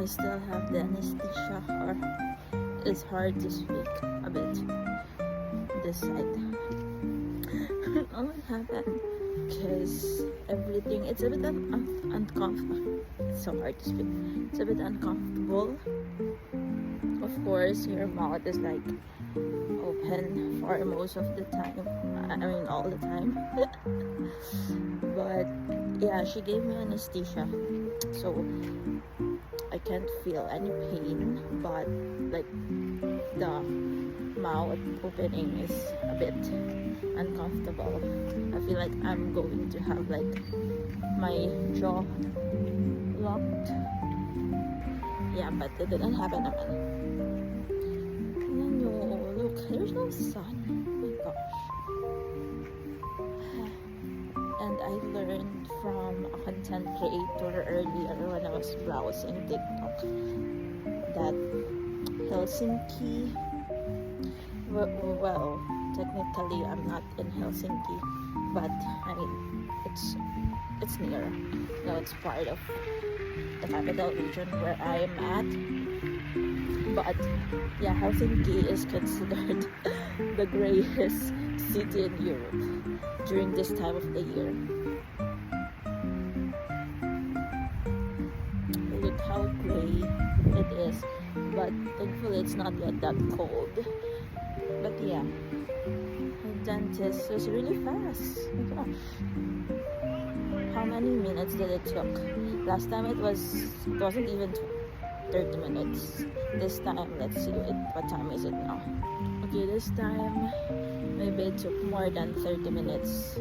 I still have the anesthesia, or it's hard to speak a bit this side. All what happened because everything, it's a bit uncomfortable. It's so hard to speak. It's a bit uncomfortable. Of course, your mouth is like open for most of the time. I mean, all the time. But yeah, she gave me anesthesia, so I can't feel any pain, but like the mouth opening is a bit uncomfortable. I feel like I'm going to have like my jaw locked. Yeah, but it didn't happen naman. No, look, there's no sun. Oh my gosh. And I learned from a content creator earlier when I was browsing TikTok that Helsinki, well, technically I'm not in Helsinki, but I mean it's near. No, it's part of the capital region where I am at. But yeah, Helsinki is considered the grayest city in Europe during this time of the year. Look how gray it is, but thankfully it's not yet that cold. But yeah, the dentist was really fast. Oh my gosh. How many minutes did it took? Last time it wasn't even 30 minutes. This time, let's see, what time is it now? Okay, this time maybe it took more than 30 minutes.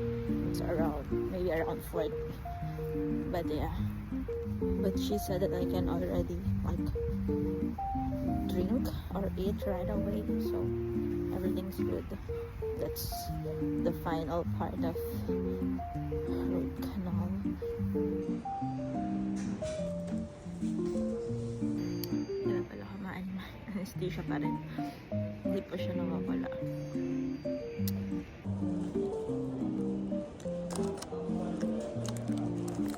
It's maybe around 40. But yeah, but she said that I can already like drink or eat right away, so everything's good. That's the final part of root canal. Kaya pala kumain, anesthesia pa rin. Hindi pa siya nawawala.